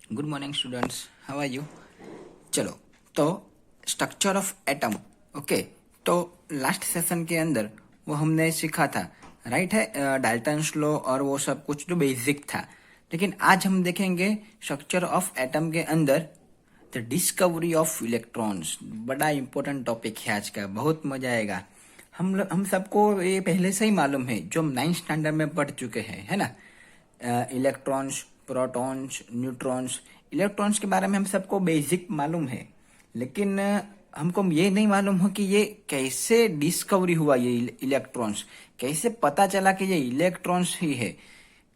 Good morning students, how are you. चलो, तो structure of atom. Okay, तो last session के अंदर वो हमने सीखा था, राइट है, डाल्टन्स लॉ और वो सब कुछ जो बेसिक था। लेकिन आज हम देखेंगे स्ट्रक्चर ऑफ एटम के अंदर द डिस्कवरी ऑफ इलेक्ट्रॉन्स। बड़ा इंपॉर्टेंट टॉपिक है आज का, बहुत मजा आएगा। हम सबको ये पहले से ही मालूम है, जो हम 9th स्टैंडर्ड में पढ़ चुके हैं, है ना। Electrons, protons, neutrons. इलेक्ट्रॉन्स के बारे में हम सबको बेसिक मालूम है, लेकिन हमको ये नहीं मालूम हो कि ये कैसे डिस्कवरी हुआ, ये इलेक्ट्रॉन्स कैसे पता चला कि ये इलेक्ट्रॉन्स ही है।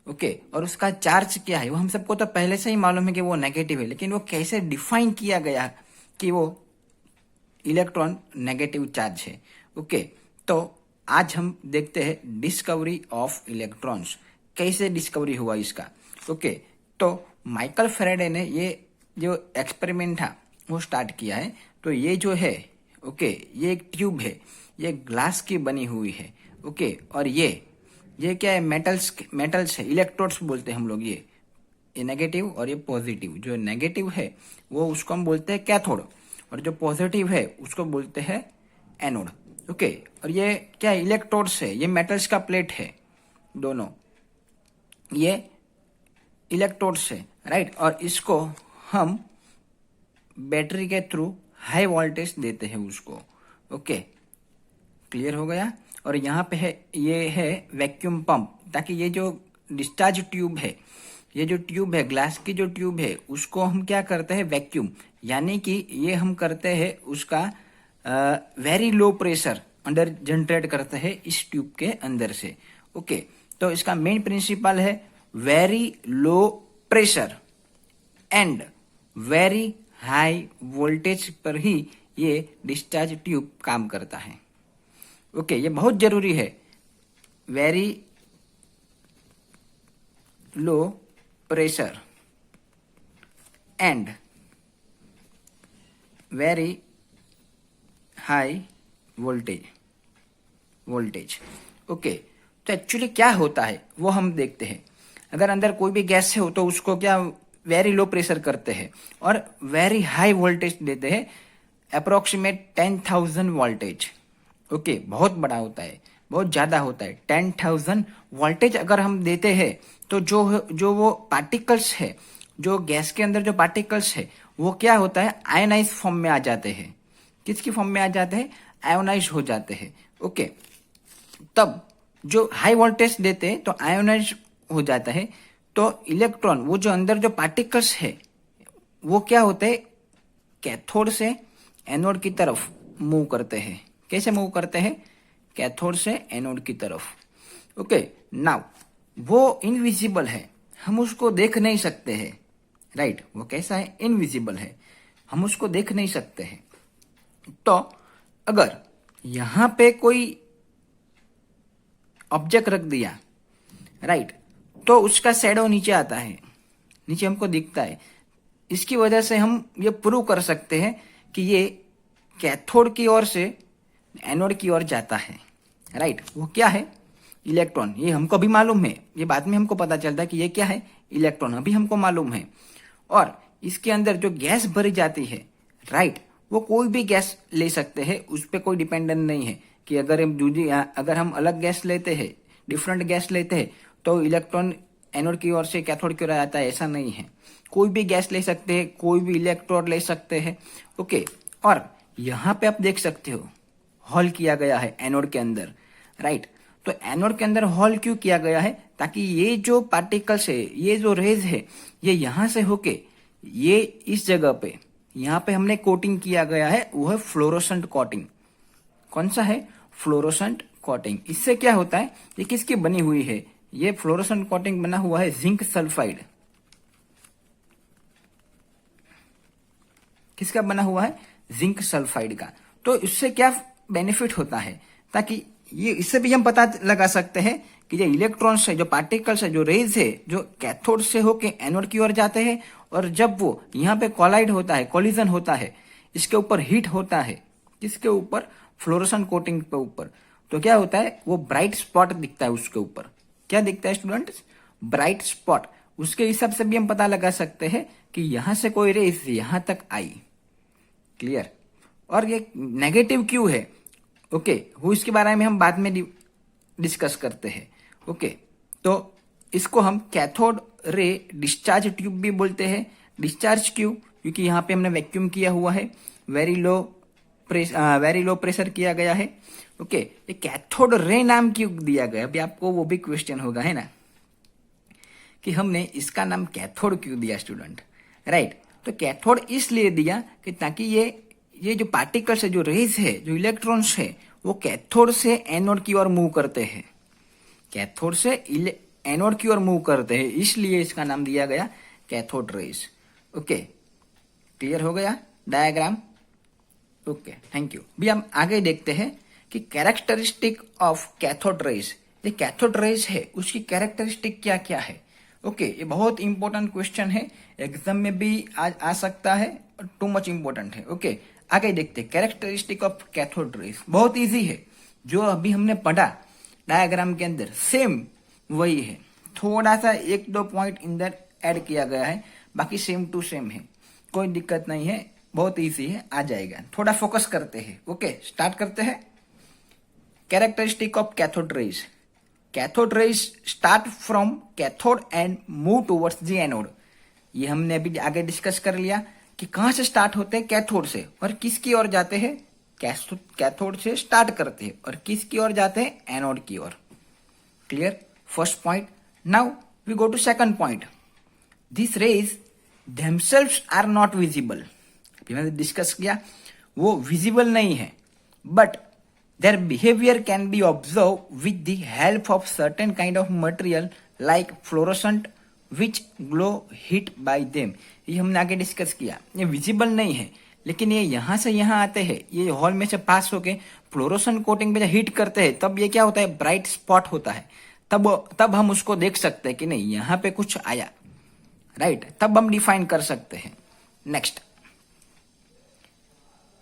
ओके, और उसका चार्ज क्या है वो हम सबको तो पहले से ही मालूम है कि वो नेगेटिव है, लेकिन वो कैसे डिफाइन किया गया कि वो इलेक्ट्रॉन नेगेटिव चार्ज है। ओके, तो आज हम देखते हैं डिस्कवरी ऑफ इलेक्ट्रॉन्स, कैसे डिस्कवरी हुआ इसका। ओके, तो माइकल फेराडे ने ये जो एक्सपेरिमेंट था वो स्टार्ट किया है। तो ये जो है, ओके, ये एक ट्यूब है, ये ग्लास की बनी हुई है। ओके, और ये क्या है, मेटल्स है, इलेक्ट्रोड्स बोलते हैं हम लोग। ये नेगेटिव और ये पॉजिटिव। जो नेगेटिव है वो उसको हम बोलते हैं कैथोड, और जो पॉजिटिव है उसको बोलते हैं एनोड। ओके, और ये क्या है, इलेक्ट्रोड्स है, ये मेटल्स का प्लेट है दोनों, ये इलेक्ट्रोड्स है, राइट। और इसको हम बैटरी के थ्रू हाई वोल्टेज देते हैं उसको। ओके, क्लियर हो गया। और यहाँ पे है, ये है वैक्यूम पंप, ताकि ये जो डिस्चार्ज ट्यूब है, ये जो ट्यूब है, ग्लास की जो ट्यूब है, उसको हम क्या करते हैं, वैक्यूम, यानी कि ये हम करते हैं उसका very low pressure under generate करते हैं इस ट्यूब के अंदर से। ओके, तो इसका मेन प्रिंसिपल है very low pressure and very high voltage पर ही ये डिस्चार्ज ट्यूब काम करता है। ओके, ये बहुत जरूरी है, very low pressure and very high voltage. Okay, तो एक्चुअली क्या होता है वो हम देखते हैं। अगर अंदर कोई भी गैस है तो उसको क्या वेरी लो प्रेशर करते हैं और वेरी हाई वोल्टेज देते हैं, अप्रोक्सीमेट 10,000 वोल्टेज। ओके, बहुत बड़ा होता है, बहुत ज्यादा होता है। 10,000 वोल्टेज अगर हम देते हैं तो जो वो पार्टिकल्स है, जो गैस के अंदर जो पार्टिकल्स है, वो क्या होता है, आयोनाइज फॉर्म में आ जाते हैं। किसकी फॉर्म में आ जाते हैं, आयोनाइज हो जाते हैं। ओके, तब जो हाई वोल्टेज देते हैं तो आयोनाइज हो जाता है। तो इलेक्ट्रॉन, वो जो अंदर जो पार्टिकल्स है, वो क्या होते हैं, कैथोड से एनोड की तरफ मूव करते हैं। कैसे मूव करते हैं, कैथोड से एनोड की तरफ। ओके, नाउ वो इनविजिबल है, हम उसको देख नहीं सकते हैं, राइट। वो कैसा है, इनविजिबल है, हम उसको देख नहीं सकते हैं। तो अगर यहां पे कोई ऑब्जेक्ट रख दिया, राइट, तो उसका शैडो नीचे आता है, नीचे हमको दिखता है। इसकी वजह से हम ये प्रूव कर सकते हैं कि ये कैथोड की ओर से एनोड की ओर जाता है, राइट। वो क्या है, इलेक्ट्रॉन। ये हमको अभी मालूम है, ये बाद में हमको पता चलता है कि ये क्या है, इलेक्ट्रॉन, अभी हमको मालूम है। और इसके अंदर जो गैस भरी जाती है, राइट, वो कोई भी गैस ले सकते हैं, उस पर कोई डिपेंडेंट नहीं है कि अगर हम अलग गैस लेते हैं, डिफरेंट गैस लेते हैं, तो इलेक्ट्रॉन एनोड की ओर से कैथोड की ओर आता है, ऐसा नहीं है। कोई भी गैस ले सकते हैं, कोई भी इलेक्ट्रोड ले सकते हैं। ओके, और यहाँ पे आप देख सकते हो होल किया गया है एनोड के अंदर, राइट। तो एनोड के अंदर होल क्यों किया गया है, ताकि ये जो पार्टिकल्स है, ये जो रेज है, ये यहां से होके ये इस जगह पे, यहाँ पे हमने कोटिंग किया गया है, वो है फ्लोरोसेंट कोटिंग। कौन सा है, फ्लोरोसेंट कोटिंग। इससे क्या होता है, ये किसकी बनी हुई है, ये फ्लोरोसेंट कोटिंग बना हुआ है जिंक सल्फाइड। किसका बना हुआ है, जिंक सल्फाइड का। तो इससे क्या बेनिफिट होता है, ताकि ये, इससे भी हम पता लगा सकते हैं कि जो इलेक्ट्रॉन्स है, जो पार्टिकल्स है, जो रेज है, जो कैथोड से होके एनोड की ओर जाते हैं, और जब वो यहाँ पे कोलाइड होता है, कोलिजन होता है, इसके ऊपर हीट होता है, किसके ऊपर, फ्लोरोसेंट कोटिंग के ऊपर, तो क्या होता है, वो ब्राइट स्पॉट दिखता है उसके ऊपर। क्या दिखता है स्टूडेंट्स, ब्राइट स्पॉट। उसके हिसाब से भी हम पता लगा सकते हैं कि यहां से कोई रेस यहां तक आई। क्लियर। और ये नेगेटिव क्यों है, ओके, वो इसके बारे में हम बाद में डिस्कस करते हैं। ओके, तो इसको हम कैथोड रे डिस्चार्ज ट्यूब भी बोलते हैं। डिस्चार्ज क्यों, क्योंकि यहाँ पे हमने वैक्यूम किया हुआ है, वेरी लो प्रेशर किया गया है। ओके, ये कैथोड रे नाम क्यों दिया गया, अभी आपको वो भी क्वेश्चन होगा, है ना, कि हमने इसका नाम कैथोड क्यों दिया स्टूडेंट, राइट। तो कैथोड इसलिए दिया कि ताकि ये जो पार्टिकल्स है, जो रेज है, जो इलेक्ट्रॉन्स है, वो कैथोड से एनोड की ओर मूव करते हैं, कैथोड से एनोड की ओर मूव करते हैं, इसलिए इसका नाम दिया गया कैथोड रेज। ओके, क्लियर हो गया डायग्राम। Okay, thank you. भी हम आगे देखते हैं कि कैरेक्टरिस्टिक ऑफ कैथोड रेज, ये कैथोड रेज है उसकी कैरेक्टरिस्टिक क्या क्या है। ओके, ये बहुत इंपॉर्टेंट क्वेश्चन है, एग्जाम में भी आ सकता है, टू मच इंपॉर्टेंट है। ओके, आगे देखते हैं कैरेक्टरिस्टिक ऑफ कैथोड रेज। बहुत इजी है, जो अभी हमने पढ़ा डायग्राम के अंदर सेम वही है, थोड़ा सा एक दो पॉइंट इंदर ऐड किया गया है, बाकी सेम टू सेम है, कोई दिक्कत नहीं है, बहुत इजी है, आ जाएगा। थोड़ा फोकस करते हैं। ओके, स्टार्ट करते हैं। Characteristic of cathode rays. Cathode rays start from cathode and move towards the anode. ये हमने अभी आगे डिस्कस कर लिया कि कहां से स्टार्ट होते हैं, कैथोड से, और किसकी ओर जाते हैं, कैथोड से स्टार्ट करते हैं और किसकी ओर जाते हैं, एनोड की ओर। Clear, first point. Now we go to second point. This rays themselves are not visible. अभी मैंने डिस्कस किया वो विजिबल नहीं है, but their behavior can be observed with the help of certain kind of material like fluorescent which glow hit by them। ये हमने आगे discuss किया, ये विजिबल नहीं है, लेकिन ये यहां से यहां आते हैं, ये हॉल में से पास होके फ्लोरोसेंट कोटिंग पे जब हिट करते हैं तब ये क्या होता है, ब्राइट स्पॉट होता है, तब हम उसको देख सकते हैं कि नहीं यहां पे कुछ आया, राइट, तब हम डिफाइन कर सकते हैं। नेक्स्ट,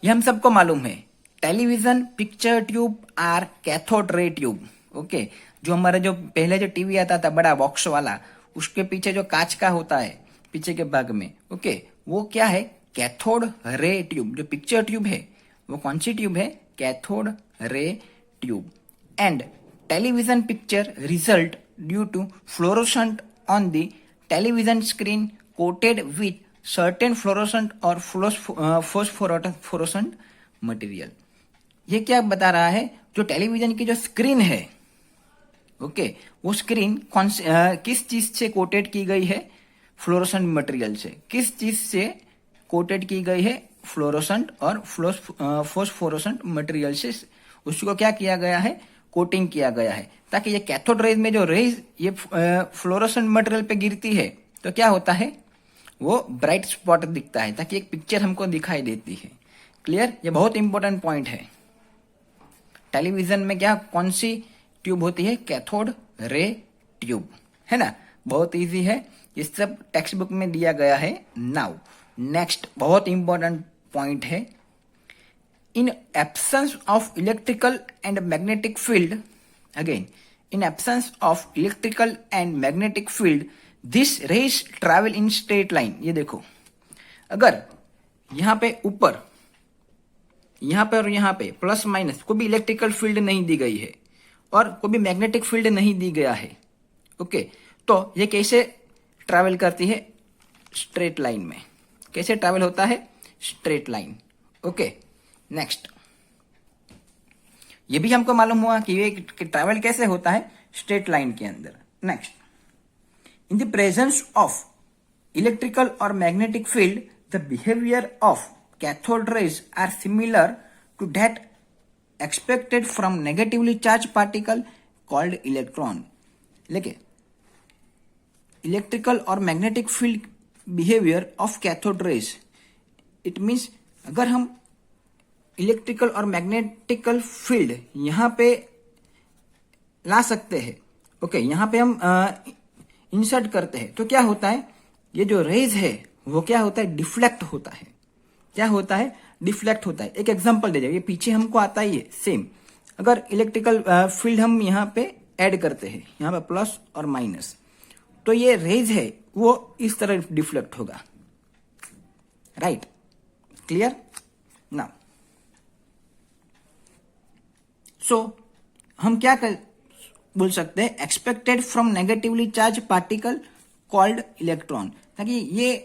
ये हम सबको मालूम है, television picture tube are cathode ray tube. Okay, जो हमारा जो पहले जो टीवी आता था बड़ा बॉक्स वाला, उसके पीछे जो कांच का होता है पीछे के भाग में, ओके, वो क्या है, कैथोड रे ट्यूब। जो पिक्चर ट्यूब है वो कौन सी ट्यूब है, cathode ray tube. And television picture result due to fluorescent on the television screen coated with certain fluorescent और फोस्फोरेसेंट मटेरियल। ये क्या बता रहा है, जो टेलीविजन की जो स्क्रीन है, ओके, वो स्क्रीन किस चीज से कोटेड की गई है, फ्लोरोसेंट मटेरियल से। किस चीज से कोटेड की गई है, फ्लोरोसेंट और फोस्फोरेसेंट मटेरियल से उसको क्या किया गया है, कोटिंग किया गया है, ताकि ये कैथोड रेज में जो रेज ये फ्लोरोसेंट मटेरियल पे गिरती है तो क्या होता है, वो ब्राइट स्पॉट दिखता है, ताकि एक पिक्चर हमको दिखाई देती है। क्लियर, ये बहुत इंपॉर्टेंट पॉइंट है। टेलीविजन में क्या कौन सी ट्यूब होती है, कैथोड रे ट्यूब, है ना, बहुत इजी है, ये सब टेक्स्ट बुक में दिया गया है। नाउ नेक्स्ट बहुत इंपॉर्टेंट पॉइंट है, in absence of electrical and magnetic field, again in absence of electrical and magnetic field this raise travel in straight line. ये देखो, अगर यहां पे ऊपर, यहां पे और यहां पे प्लस माइनस कोई भी इलेक्ट्रिकल फील्ड नहीं दी गई है और कोई भी मैग्नेटिक फील्ड नहीं दी गया है, ओके, तो ये कैसे ट्रैवल करती है, स्ट्रेट लाइन में। कैसे ट्रैवल होता है, स्ट्रेट लाइन। ओके, नेक्स्ट, ये भी हमको मालूम हुआ कि ये ट्रैवल कैसे होता है, स्ट्रेट लाइन के अंदर। Next, in the presence of electrical और magnetic field the behaviour of cathode rays are similar to that expected from negatively charged particle called electron। लेकिन इलेक्ट्रिकल और magnetic field behaviour of cathode rays, it means अगर हम electrical और magnetical field यहां पे ला सकते हैं, ओके, यहां पे हम इंसर्ट करते हैं तो क्या होता है, ये जो रेज है वो क्या होता है, डिफ्लेक्ट होता है। क्या होता है, डिफ्लेक्ट होता है। एक एग्जांपल दे जाए, ये पीछे हमको आता ही है सेम, अगर इलेक्ट्रिकल फील्ड हम यहाँ पे ऐड करते हैं, यहाँ पे प्लस और माइनस, तो ये रेज है वो इस तरह डिफ्लेक्ट होगा, राइट, क्लियर नाउ। सो हम क्या बोल सकते हैं, expected from negatively charge particle called electron, ताकि ये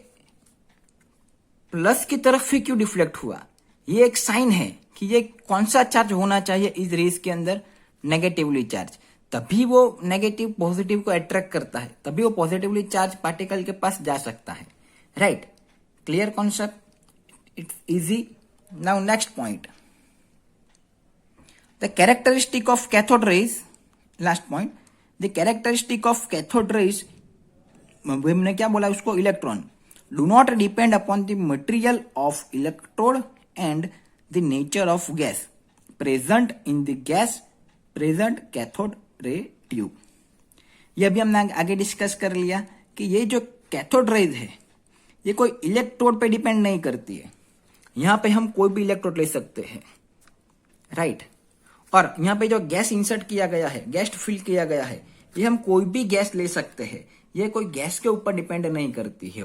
प्लस की तरफ ही क्यों डिफ्लेक्ट हुआ, ये एक साइन है कि ये कौन सा चार्ज होना चाहिए इस रेस के अंदर, नेगेटिवली चार्ज, तभी वो नेगेटिव पॉजिटिव को अट्रैक्ट करता है, तभी वो पॉजिटिवली चार्ज पार्टिकल के पास जा सकता है, right, clear concept, it's easy. Now next point, the characteristic of cathode rays, last point, the characteristic of cathode rays, हमने क्या बोला उसको, electron, do not depend upon the material of electrode and the nature of gas present in the gas present cathode ray tube. ये अभी हमने आगे discuss कर लिया कि ये जो कैथोड रेज है ये कोई इलेक्ट्रोड पे डिपेंड नहीं करती है, यहां पे हम कोई भी इलेक्ट्रोड ले सकते हैं, राइट, और यहाँ पे जो गैस इंसर्ट किया गया है, गैस फिल किया गया है, ये हम कोई भी गैस ले सकते हैं, ये कोई गैस के ऊपर डिपेंड नहीं करती है।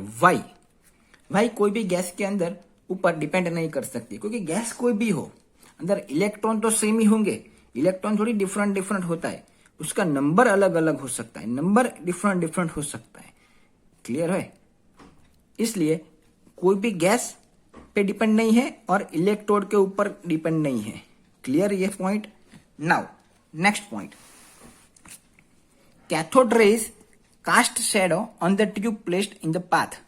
वाई कोई भी गैस के अंदर ऊपर डिपेंड नहीं कर सकती, क्योंकि गैस कोई भी हो अंदर इलेक्ट्रॉन तो सेम ही होंगे, इलेक्ट्रॉन थोड़ी डिफरेंट डिफरेंट होता है, उसका नंबर अलग अलग हो सकता है, नंबर डिफरेंट डिफरेंट हो सकता है, क्लियर है, इसलिए कोई भी गैस पे डिपेंड नहीं है और इलेक्ट्रोड के ऊपर डिपेंड नहीं है, क्लियर ये point. Now next point, cathode rays cast shadow on the tube placed in the path.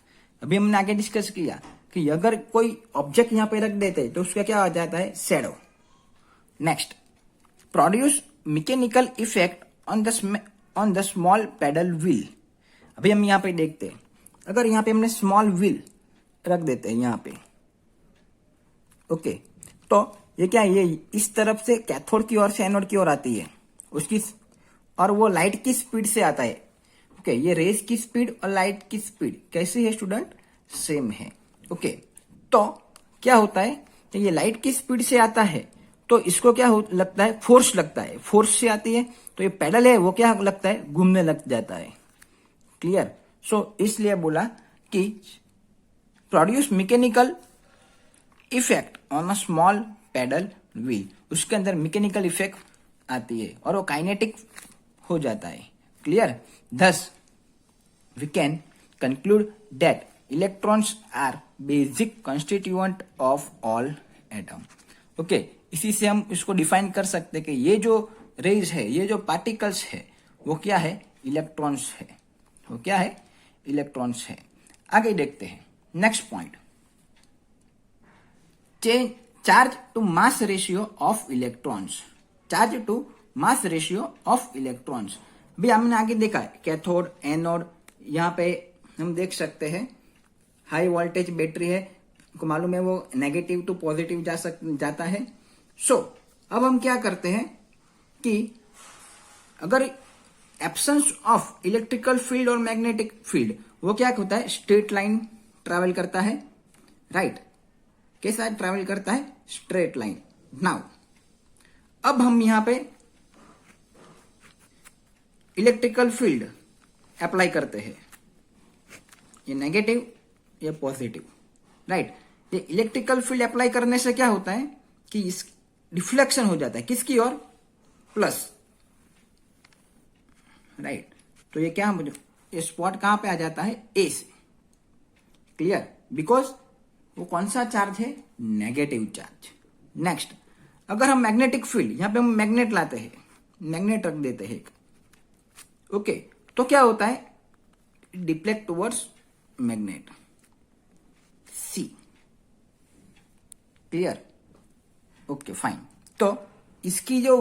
अभी हमने आगे डिस्कस किया कि अगर कोई ऑब्जेक्ट यहां पे रख देते हैं तो उसका क्या हो जाता है, shadow. Next, produce mechanical effect on the small pedal wheel. अभी हम यहां पे देखते हैं, अगर यहां पे हमने स्मॉल व्हील रख देते हैं यहां पे, ओके, तो ये क्या है, ये इस तरफ से कैथोड की ओर से एनोड की ओर आती है उसकी, और वो लाइट की स्पीड से आता है, ओके, ये रेज की स्पीड और लाइट की स्पीड कैसी है स्टूडेंट, सेम है, ओके, तो क्या होता है कि ये लाइट की स्पीड से आता है तो इसको क्या लगता है, फोर्स लगता है, फोर्स से आती है तो ये पेडल है वो क्या लगता है, घूमने लग जाता है, क्लियर। सो इसलिए बोला कि produce mechanical effect on a small pedal wheel, उसके अंदर मैकेनिकल इफेक्ट आती है और वो काइनेटिक हो जाता है, clear. Thus we can conclude that electrons are basic constituent of all atom, okay, इसी से हम इसको डिफाइन कर सकते हैं कि ये जो रेज है, ये जो पार्टिकल्स है वो क्या है, इलेक्ट्रॉन्स है, वो क्या है, इलेक्ट्रॉन्स है। आगे देखते हैं next point, charge to mass ratio of electrons, charge to mass ratio of electrons. भी हमने आगे देखा है कैथोड एनोड, यहाँ पे हम देख सकते हैं हाई वोल्टेज बैटरी है, को मालूम है वो नेगेटिव टू पॉजिटिव जाता है। सो अब हम क्या करते हैं कि अगर एब्सेंस ऑफ इलेक्ट्रिकल फील्ड और मैग्नेटिक फील्ड, वो क्या होता है, स्ट्रेट लाइन ट्रैवल करता है, राइट, कैसा ट्रैवल करता है, स्ट्रेट लाइन। नाउ अब हम यहां पे इलेक्ट्रिकल फील्ड अप्लाई करते हैं, ये नेगेटिव ये पॉजिटिव, राइट, ये इलेक्ट्रिकल फील्ड अप्लाई करने से क्या होता है कि इस डिफ्लेक्शन हो जाता है किसकी ओर, प्लस, राइट, तो ये क्या, ये स्पॉट कहां पे आ जाता है, ए से, क्लियर, बिकॉज वो कौन सा चार्ज है, नेगेटिव चार्ज। नेक्स्ट, अगर हम मैग्नेटिक फील्ड, यहां पे हम मैग्नेट लाते हैं, मैग्नेट रख देते हैं, ओके, तो क्या होता है, डिफ्लेक्ट टुवर्ड्स मैग्नेट, सी, क्लियर, ओके फाइन। तो इसकी जो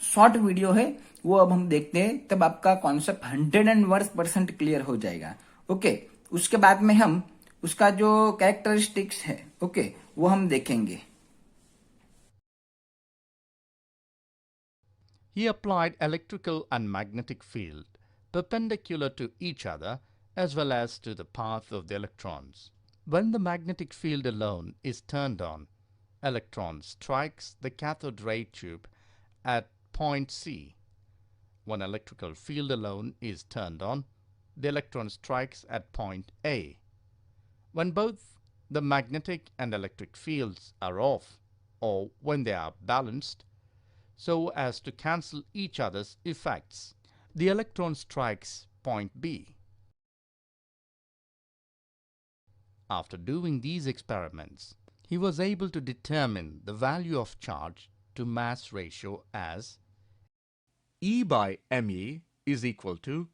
शॉर्ट वीडियो है वो अब हम देखते हैं, तब आपका कॉन्सेप्ट 101% क्लियर हो जाएगा, ओके। उसके बाद में हम उसका जो कैरेक्टरिस्टिक्स है, ओके, वो हम देखेंगे। He applied electrical and magnetic field perpendicular to each other as well as to the path of the electrons. When the magnetic field alone is turned on, electron strikes the cathode ray tube at point C. When electrical field alone is turned on, the electron strikes at point A. When both the magnetic and electric fields are off, or when they are balanced, so as to cancel each other's effects, the electron strikes point B. After doing these experiments, he was able to determine the value of charge to mass ratio as E by ME is equal to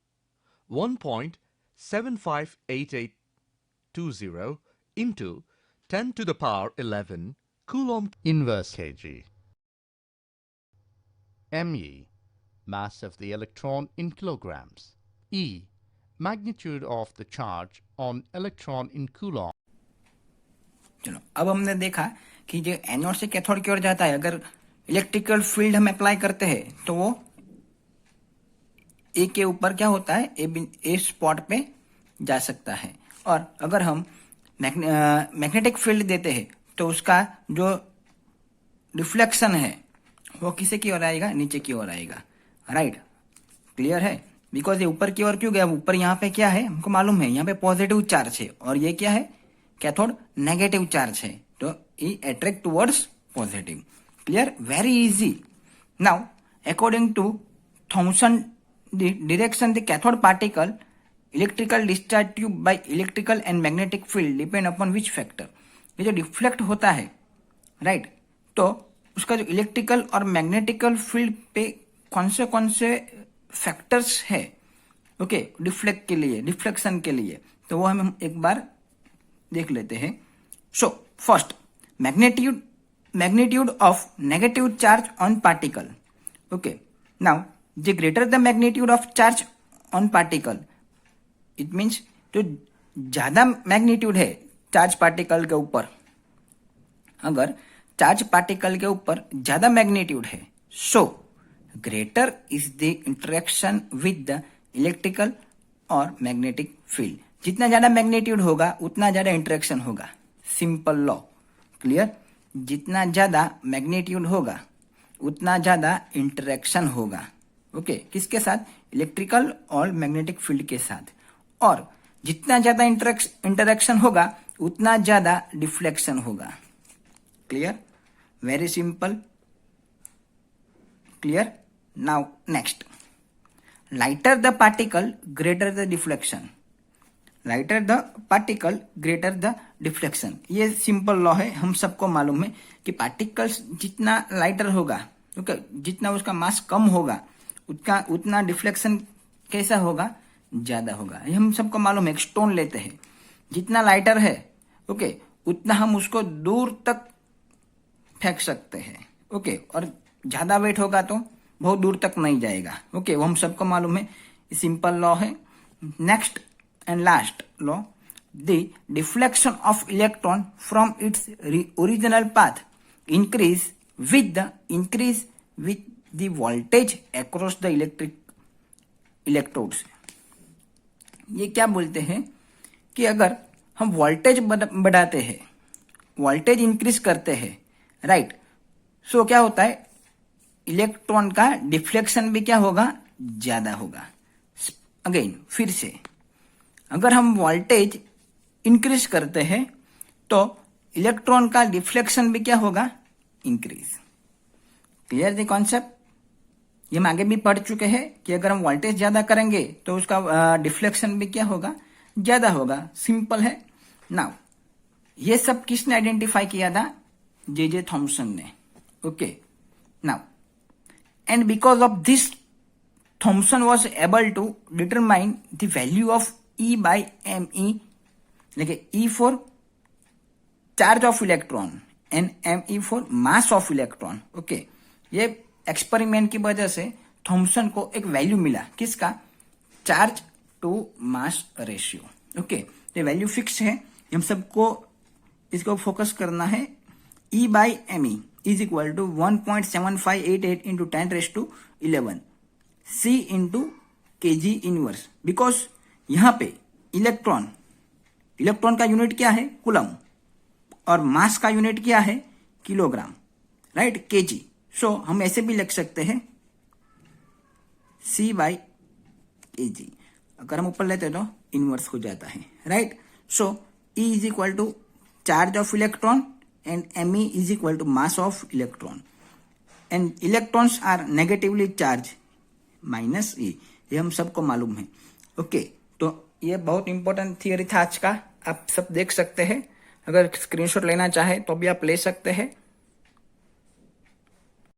1.758820 into 10 to the power 11 Coulomb inverse kg. Me, mass of the electron in kilograms. E, magnitude of the charge on electron in coulomb. चलो अब हमने देखा कि जो anode से cathode की ओर जाता है, अगर इलेक्ट्रिकल फील्ड हम अप्लाई करते हैं तो वो ए के ऊपर क्या होता है, ए स्पॉट पे जा सकता है। और अगर हम मैग्नेटिक फील्ड देते हैं तो उसका जो रिफ्लेक्शन है वो किसे की ओर आएगा, नीचे की ओर आएगा। राइट, क्लियर है? बिकॉज ये ऊपर की ओर क्यों गया, ऊपर यहाँ पे क्या है हमको मालूम है, यहाँ पे पॉजिटिव चार्ज है और ये क्या है, कैथोड नेगेटिव चार्ज है, तो e attract towards positive. Clear, very easy. Now according to Thomson direction the cathode particle electrical discharge tube by electrical and magnetic field depend upon which factor। ये जो deflect होता है, right, तो उसका जो electrical और मैग्नेटिकल फील्ड पे कौन से फैक्टर्स है, ओके, डिफ्लेक्ट के लिए, डिफ्लेक्शन के लिए, तो वो हम एक बार देख लेते हैं। So first, magnitude of negative charge on particle. Okay, now the greater the magnitude of charge on particle, it means तो ज्यादा मैग्नीट्यूड है चार्ज पार्टिकल के ऊपर, अगर चार्ज पार्टिकल के ऊपर ज्यादा मैग्नीट्यूड है, so greater is the interaction with the electrical और मैग्नेटिक फील्ड। जितना ज्यादा मैग्नीट्यूड होगा उतना ज्यादा इंटरेक्शन होगा, सिंपल लॉ। क्लियर, जितना ज्यादा मैग्नीट्यूड होगा उतना ज्यादा इंटरेक्शन होगा। ओके, किसके साथ, इलेक्ट्रिकल और मैग्नेटिक फील्ड के साथ। और जितना ज्यादा इंटरेक्शन होगा उतना ज्यादा डिफ्लेक्शन होगा। Clear, very simple. Clear, now next, lighter the particle greater the deflection. Lighter the particle greater the deflection, ये सिंपल लॉ है, हम सबको मालूम है कि पार्टिकल्स जितना लाइटर होगा, ओके, जितना उसका मास कम होगा उतना डिफ्लेक्शन कैसा होगा, ज्यादा होगा। ये हम सबको मालूम है। एक स्टोन लेते हैं, जितना लाइटर है, ओके, उतना हम उसको दूर तक फेंक सकते हैं, ओके, और ज्यादा वेट होगा तो बहुत दूर तक नहीं जाएगा। ओके, वो हम सबको मालूम है, सिंपल लॉ है। Next and last law, the deflection of electron from its original path increase with the voltage across the electrodes। ये क्या बोलते हैं कि अगर हम वोल्टेज बढ़ाते हैं, वोल्टेज इंक्रीज करते हैं, राइट, सो क्या होता है, इलेक्ट्रॉन का डिफ्लेक्शन भी क्या होगा, ज्यादा होगा। अगेन फिर से, अगर हम वोल्टेज इंक्रीज करते हैं तो इलेक्ट्रॉन का डिफ्लेक्शन भी क्या होगा, इंक्रीज। Clear the concept? ये हम आगे भी पढ़ चुके हैं कि अगर हम वोल्टेज ज्यादा करेंगे तो उसका डिफ्लेक्शन भी क्या होगा, ज्यादा होगा। सिंपल है। नाउ ये सब किसने आइडेंटिफाई किया था, जे थॉमसन ने। Okay, now and because of this Thomson was able to determine the value of e by m e, लेकिन e for charge of electron and m e for mass of electron. Okay, ये experiment की वजह से Thomson को एक value मिला, किसका, charge to mass ratio. Okay, ये वैल्यू फिक्स है, हम सबको इसको फोकस करना है। E by m e is equal to 1.7588 into 10⁻11 C into K G inverse. Because यहां पे इलेक्ट्रॉन का यूनिट क्या है, कूलम, और मास का यूनिट क्या है, किलोग्राम, राइट, केजी। सो हम ऐसे भी लिख सकते हैं C/kg। अगर हम ऊपर लेते हैं तो इनवर्स हो जाता है, right. So E is equal to charge of electron and Me is equal to mass of electron and electrons are negatively charge minus E, ये हम सबको मालूम है। ओके, तो ये बहुत इंपॉर्टेंट थियरी था आज का, आप सब देख सकते हैं। अगर स्क्रीनशॉट लेना चाहे तो भी आप ले सकते हैं।